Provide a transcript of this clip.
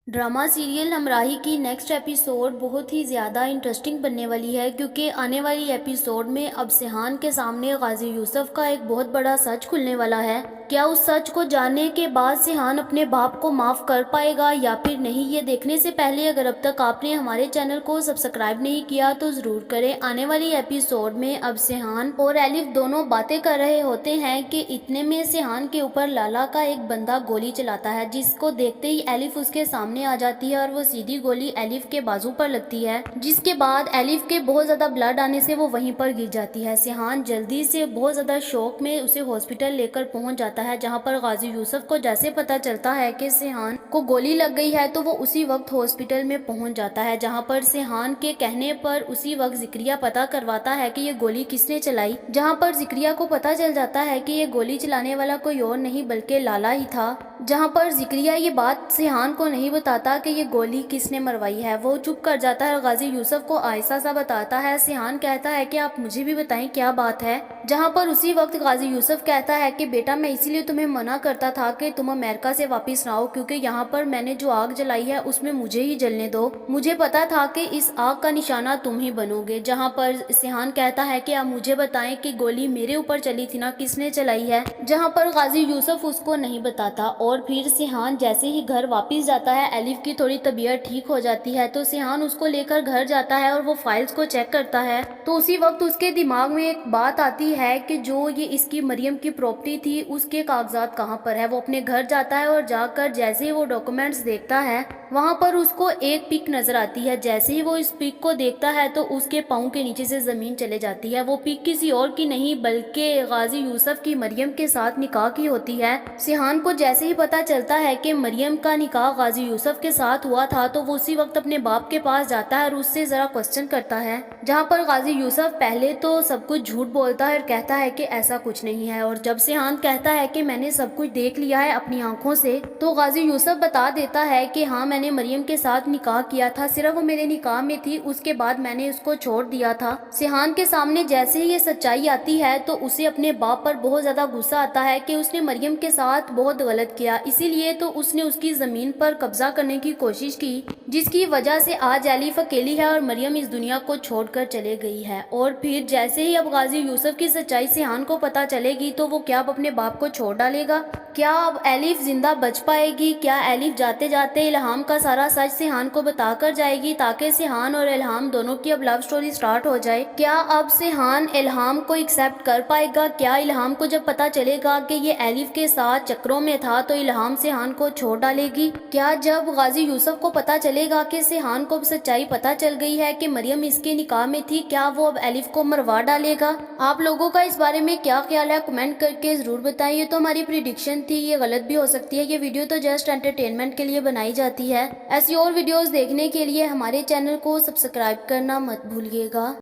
Drama serial हमराही की next episode बहुत ही ज़्यादा इंटरेस्टिंग बनने वाली है, क्योंकि आने वाली एपिसोड में अब सिहान के सामने गाजी यूसुफ का एक बहुत बड़ा सच खुलने वाला है। क्या उस सच को जानने के बाद सिहान अपने बाप को माफ़ कर पाएगा या फिर नहीं, ये देखने से पहले अगर अब तक आपने हमारे चैनल को सब्सक्राइब नहीं किया तो ज़रूर करें। आने वाली एपिसोड में अब सिहान और एलिफ दोनों बातें कर रहे होते हैं कि इतने में सिहान के ऊपर लाला का एक बंदा गोली चलाता है, जिसको देखते ही एलिफ उसके सामने आ जाती है और वो सीधी गोली एलिफ के बाजू पर लगती है, जिसके बाद एलिफ के बहुत ज्यादा ब्लड आने से वो वहीं पर गिर जाती है। सिहान जल्दी से बहुत ज्यादा शौक में उसे हॉस्पिटल लेकर पहुंच जाता है, जहां पर गाजी यूसुफ को जैसे पता चलता है कि सिहान को गोली लग गई है तो वो उसी वक्त हॉस्पिटल में पहुंच जाता है, जहां पर सिहान के कहने पर उसी वक्त जिक्रिया पता करवाता है कि ये गोली किसने चलाई, जहां पर जिक्रिया को पता चल जाता है कि ये गोली चलाने वाला कोई और नहीं बल्कि लाला ही था। जहां पर जिक्रिया ये बात सिहान को नहीं बताता कि ये गोली किसने मरवाई है, वो चुप कर जाता है और गाजी यूसुफ को आहिस्ता सा बताता है। सिहान कहता है कि आप मुझे भी बताएं क्या बात है, जहां पर उसी वक्त गाजी यूसुफ कहता है कि बेटा मैं इसीलिए तुम्हें मना करता था कि तुम अमेरिका से वापस ना आओ, क्योंकि यहाँ पर मैंने जो आग जलाई है उसमें मुझे ही जलने दो, मुझे पता था कि इस आग का निशाना तुम ही बनोगे। जहाँ पर सिहान कहता है कि आप मुझे बताएं कि गोली मेरे ऊपर चली थी ना, किसने चलाई है, जहाँ पर गाजी यूसुफ उसको नहीं बताता। और फिर सिहान जैसे ही घर वापस जाता है, एलिफ की थोड़ी तबीयत ठीक हो जाती है तो सिहान उसको लेकर घर जाता है और वो फाइल्स को चेक करता है। तो उसी वक्त उसके दिमाग में एक बात आती है कि जो ये इसकी मरियम की प्रॉपर्टी थी उसके कागजात कहाँ पर है। वो अपने घर जाता है और जाकर जैसे ही वो डॉक्यूमेंट्स देखता है, वहाँ पर उसको एक पिक नजर आती है। जैसे ही वो इस पिक को देखता है तो उसके पाँव के नीचे से जमीन चले जाती है। वो पिक किसी और की नहीं बल्कि गाजी यूसुफ की मरियम के साथ निकाह की होती है। सिहान को जैसे ही पता चलता है कि मरियम का निकाह गाजी यूसुफ के साथ हुआ था तो वो उसी वक्त अपने बाप के पास जाता है और उससे जरा क्वेश्चन करता है, जहाँ पर गाजी यूसुफ पहले तो सब कुछ झूठ बोलता है और कहता है कि ऐसा कुछ नहीं है। और जब सिहान कहता है कि मैंने सब कुछ देख लिया है अपनी आंखों से, तो गाजी यूसुफ बता देता है कि हाँ मैंने मरियम के साथ निकाह किया था, सिर्फ वो मेरे निकाह में थी, उसके बाद मैंने उसको छोड़ दिया था। सिहान के सामने जैसे ही ये सच्चाई आती है तो उसे अपने बाप पर बहुत ज्यादा गुस्सा आता है कि उसने मरियम के साथ बहुत गलत किया, इसीलिए तो उसने उसकी जमीन पर कब्जा करने की कोशिश की, जिसकी वजह से आज एलिफ अकेली है और मरियम इस दुनिया को छोड़कर चले गई है। और फिर जैसे ही अब गाजी यूसुफ की सच्चाई सिहान को पता चलेगी तो वो क्या अब अपने बाप को छोड़ डालेगा, क्या अब एलिफ जिंदा बच पाएगी, क्या एलिफ जाते जाते इल्हाम का सारा सच सिहान को बताकर जाएगी ताकि सिहान और इल्हाम दोनों की अब लव स्टोरी स्टार्ट हो जाए। क्या अब सिहान इल्हाम को एक्सेप्ट कर पाएगा, क्या इल्हाम को जब पता चलेगा कि ये एलिफ के साथ चक्रों में था तो इल्हाम सिहान को छोड़ डालेगी। क्या जब गाजी यूसुफ को पता चलेगा कि सिहान को सच्चाई पता चल गई है कि मरियम इसके निकाह में थी, क्या वो अब एलिफ को मरवा डालेगा। आप लोगों का इस बारे में क्या ख्याल है कमेंट करके जरूर बताइए। तो हमारी प्रिडिक्शन थी, ये गलत भी हो सकती है, ये वीडियो तो जस्ट एंटरटेनमेंट के लिए बनाई जाती है। ऐसी और वीडियोस देखने के लिए हमारे चैनल को सब्सक्राइब करना मत भूलिएगा।